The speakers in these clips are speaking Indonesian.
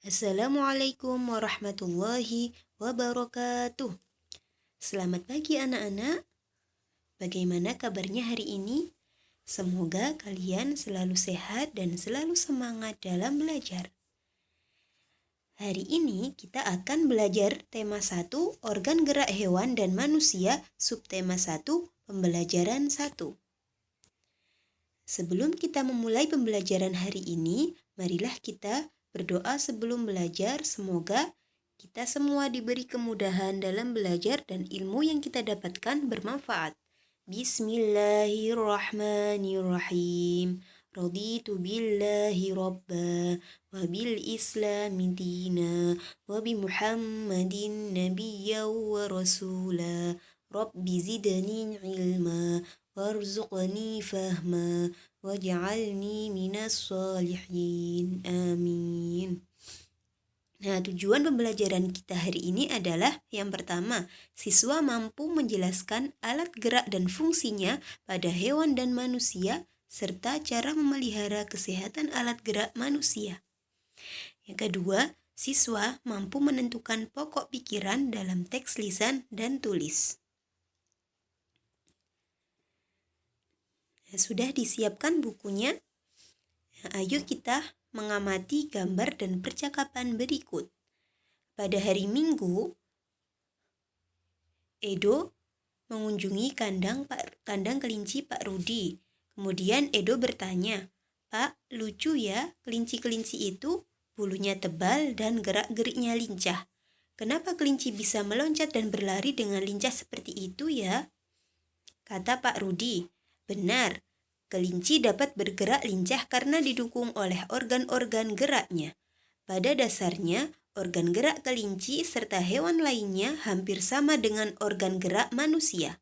Assalamualaikum warahmatullahi wabarakatuh. Selamat pagi anak-anak. Bagaimana kabarnya hari ini? Semoga kalian selalu sehat dan selalu semangat dalam belajar. Hari ini kita akan belajar tema 1, organ gerak hewan dan manusia, subtema 1, pembelajaran 1. Sebelum kita memulai pembelajaran hari ini, marilah kita berdoa sebelum belajar. Semoga kita semua diberi kemudahan dalam belajar dan ilmu yang kita dapatkan bermanfaat. Bismillahirrahmanirrahim. Raditu billahi rabba wa bil islami dina wa bi muhammadin nabiyya wa rasula. Rabbi zidni ilma warzuqni fahma waj'alni minas sholihin. Amin. Nah, tujuan pembelajaran kita hari ini adalah yang pertama, siswa mampu menjelaskan alat gerak dan fungsinya pada hewan dan manusia, serta cara memelihara kesehatan alat gerak manusia. Yang kedua, siswa mampu menentukan pokok pikiran dalam teks lisan dan tulis. Sudah disiapkan bukunya? Nah, ayo kita mengamati gambar dan percakapan berikut. Pada hari Minggu, Edo mengunjungi kandang kelinci Pak Rudi. Kemudian Edo bertanya, "Pak, lucu ya, kelinci-kelinci itu bulunya tebal dan gerak-geriknya lincah. Kenapa kelinci bisa meloncat dan berlari dengan lincah seperti itu ya?" Kata Pak Rudi, "Benar, kelinci dapat bergerak lincah karena didukung oleh organ-organ geraknya. Pada dasarnya, organ gerak kelinci serta hewan lainnya hampir sama dengan organ gerak manusia."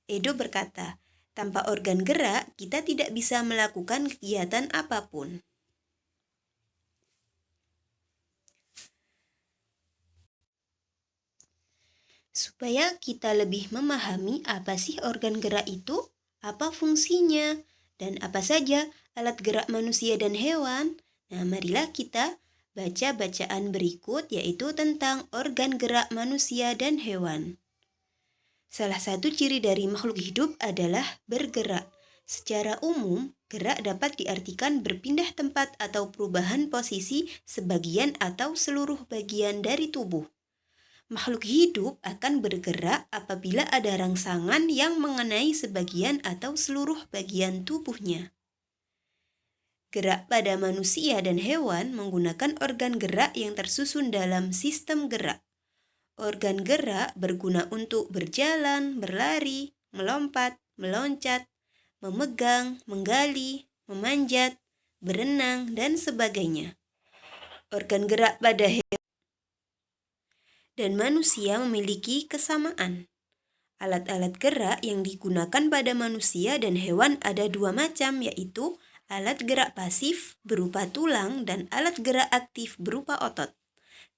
Edo berkata, "Tanpa organ gerak, kita tidak bisa melakukan kegiatan apapun." Supaya kita lebih memahami apa sih organ gerak itu, apa fungsinya, dan apa saja alat gerak manusia dan hewan. Nah, marilah kita baca bacaan berikut, yaitu tentang organ gerak manusia dan hewan. Salah satu ciri dari makhluk hidup adalah bergerak. Secara umum, gerak dapat diartikan berpindah tempat atau perubahan posisi sebagian atau seluruh bagian dari tubuh. Makhluk hidup akan bergerak apabila ada rangsangan yang mengenai sebagian atau seluruh bagian tubuhnya. Gerak pada manusia dan hewan menggunakan organ gerak yang tersusun dalam sistem gerak. Organ gerak berguna untuk berjalan, berlari, melompat, meloncat, memegang, menggali, memanjat, berenang, dan sebagainya. Organ gerak pada hewan dan manusia memiliki kesamaan. Alat-alat gerak yang digunakan pada manusia dan hewan ada dua macam, yaitu alat gerak pasif berupa tulang dan alat gerak aktif berupa otot.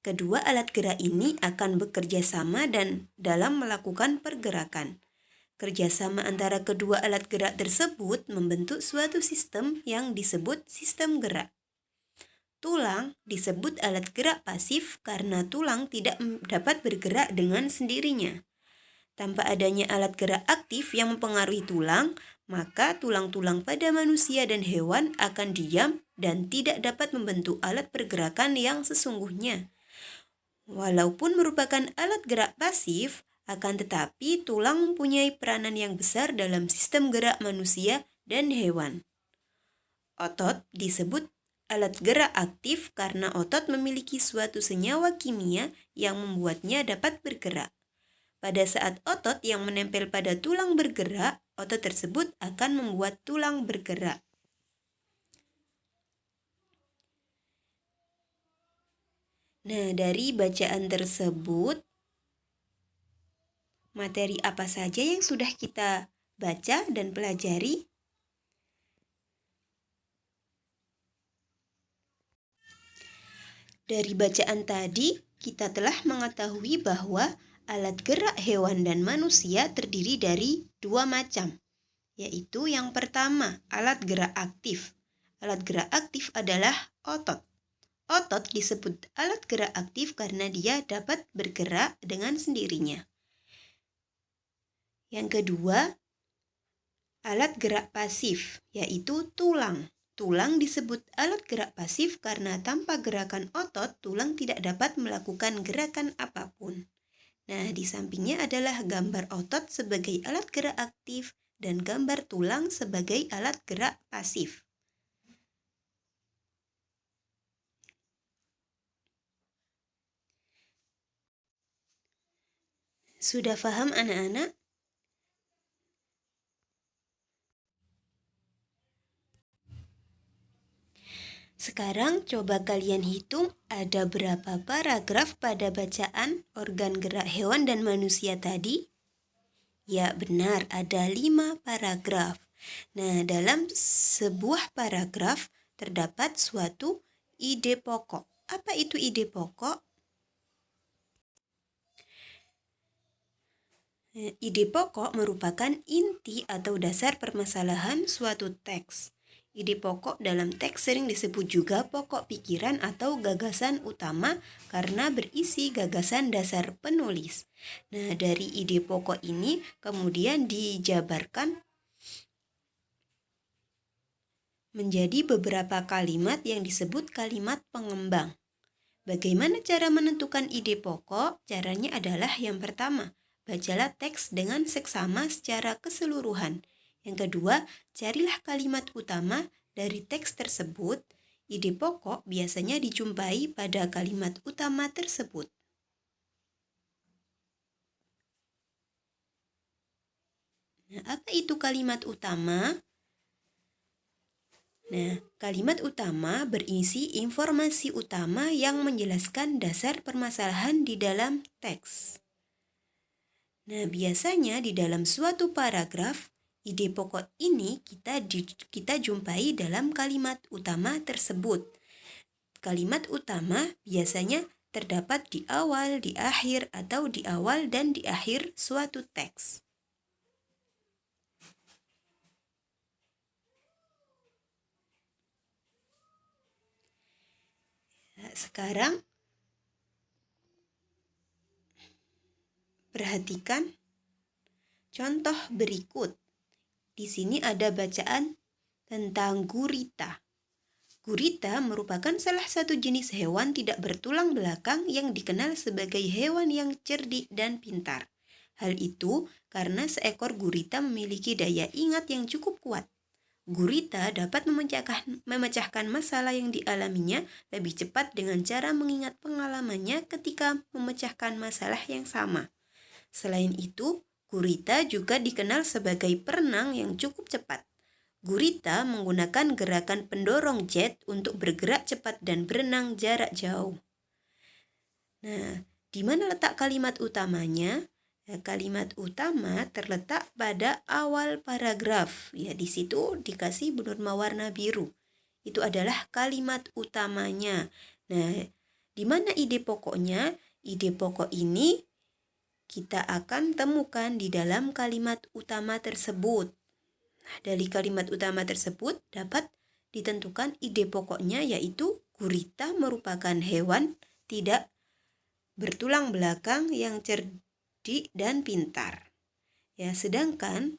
Kedua alat gerak ini akan bekerja sama dan dalam melakukan pergerakan. Kerjasama antara kedua alat gerak tersebut membentuk suatu sistem yang disebut sistem gerak. Tulang disebut alat gerak pasif karena tulang tidak dapat bergerak dengan sendirinya. Tanpa adanya alat gerak aktif yang mempengaruhi tulang, maka tulang-tulang pada manusia dan hewan akan diam dan tidak dapat membentuk alat pergerakan yang sesungguhnya. Walaupun merupakan alat gerak pasif, akan tetapi tulang mempunyai peranan yang besar dalam sistem gerak manusia dan hewan. Otot disebut alat gerak aktif karena otot memiliki suatu senyawa kimia yang membuatnya dapat bergerak. Pada saat otot yang menempel pada tulang bergerak, otot tersebut akan membuat tulang bergerak. Nah, dari bacaan tersebut, materi apa saja yang sudah kita baca dan pelajari? Dari bacaan tadi, kita telah mengetahui bahwa alat gerak hewan dan manusia terdiri dari dua macam, yaitu yang pertama, alat gerak aktif. Alat gerak aktif adalah otot. Otot disebut alat gerak aktif karena dia dapat bergerak dengan sendirinya. Yang kedua, alat gerak pasif, yaitu tulang. Tulang disebut alat gerak pasif karena tanpa gerakan otot, tulang tidak dapat melakukan gerakan apapun. Nah, di sampingnya adalah gambar otot sebagai alat gerak aktif dan gambar tulang sebagai alat gerak pasif. Sudah paham anak-anak? Sekarang coba kalian hitung ada berapa paragraf pada bacaan organ gerak hewan dan manusia tadi? Ya benar, ada 5 paragraf. Nah, dalam sebuah paragraf terdapat suatu ide pokok. Apa itu ide pokok? Ide pokok merupakan inti atau dasar permasalahan suatu teks. Ide pokok dalam teks sering disebut juga pokok pikiran atau gagasan utama karena berisi gagasan dasar penulis. Nah, dari ide pokok ini kemudian dijabarkan menjadi beberapa kalimat yang disebut kalimat pengembang. Bagaimana cara menentukan ide pokok? Caranya adalah yang pertama, bacalah teks dengan seksama secara keseluruhan. Yang kedua, carilah kalimat utama dari teks tersebut. Ide pokok biasanya dijumpai pada kalimat utama tersebut. Nah, apa itu kalimat utama? Nah, kalimat utama berisi informasi utama yang menjelaskan dasar permasalahan di dalam teks. Nah, biasanya di dalam suatu paragraf, ide pokok ini kita jumpai dalam kalimat utama tersebut. Kalimat utama biasanya terdapat di awal, di akhir, atau di awal dan di akhir suatu teks. Nah, sekarang perhatikan contoh berikut. Di sini ada bacaan tentang gurita. Gurita merupakan salah satu jenis hewan tidak bertulang belakang yang dikenal sebagai hewan yang cerdik dan pintar. Hal itu karena seekor gurita memiliki daya ingat yang cukup kuat. Gurita dapat memecahkan masalah yang dialaminya lebih cepat dengan cara mengingat pengalamannya ketika memecahkan masalah yang sama. Selain itu, gurita juga dikenal sebagai perenang yang cukup cepat. Gurita menggunakan gerakan pendorong jet untuk bergerak cepat dan berenang jarak jauh. Nah, di mana letak kalimat utamanya? Nah, kalimat utama terletak pada awal paragraf. Ya, di situ dikasih bernorma warna biru. Itu adalah kalimat utamanya. Nah, di mana ide pokoknya? Ide pokok ini kita akan temukan di dalam kalimat utama tersebut. Nah, dari kalimat utama tersebut dapat ditentukan ide pokoknya, yaitu gurita merupakan hewan tidak bertulang belakang yang cerdik dan pintar. Ya, sedangkan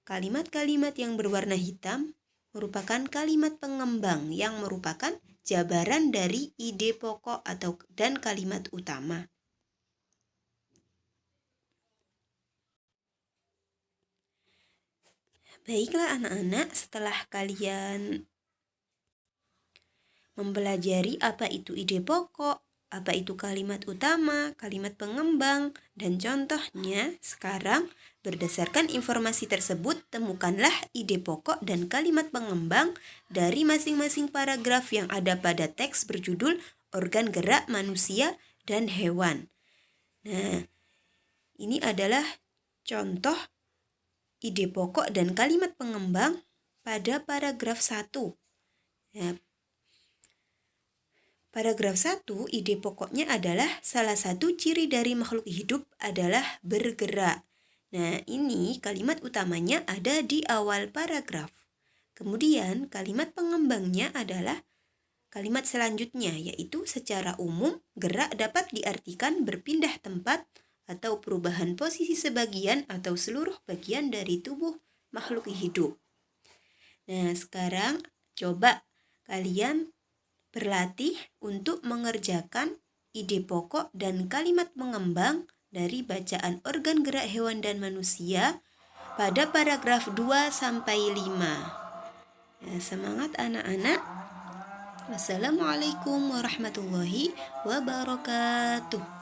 kalimat-kalimat yang berwarna hitam merupakan kalimat pengembang yang merupakan jabaran dari ide pokok dan kalimat utama. Baiklah anak-anak, setelah kalian mempelajari apa itu ide pokok, apa itu kalimat utama, kalimat pengembang, dan contohnya, sekarang berdasarkan informasi tersebut, temukanlah ide pokok dan kalimat pengembang dari masing-masing paragraf yang ada pada teks berjudul Organ Gerak Manusia dan Hewan. Nah, ini adalah contoh ide pokok dan kalimat pengembang pada paragraf 1. Ya, paragraf 1, ide pokoknya adalah salah satu ciri dari makhluk hidup adalah bergerak. Nah, ini kalimat utamanya ada di awal paragraf. Kemudian kalimat pengembangnya adalah kalimat selanjutnya, yaitu secara umum gerak dapat diartikan berpindah tempat atau perubahan posisi sebagian atau seluruh bagian dari tubuh makhluk hidup. Nah, sekarang coba kalian berlatih untuk mengerjakan ide pokok dan kalimat pengembang dari bacaan organ gerak hewan dan manusia pada paragraf 2 sampai 5. Nah, semangat anak-anak. Wassalamualaikum warahmatullahi wabarakatuh.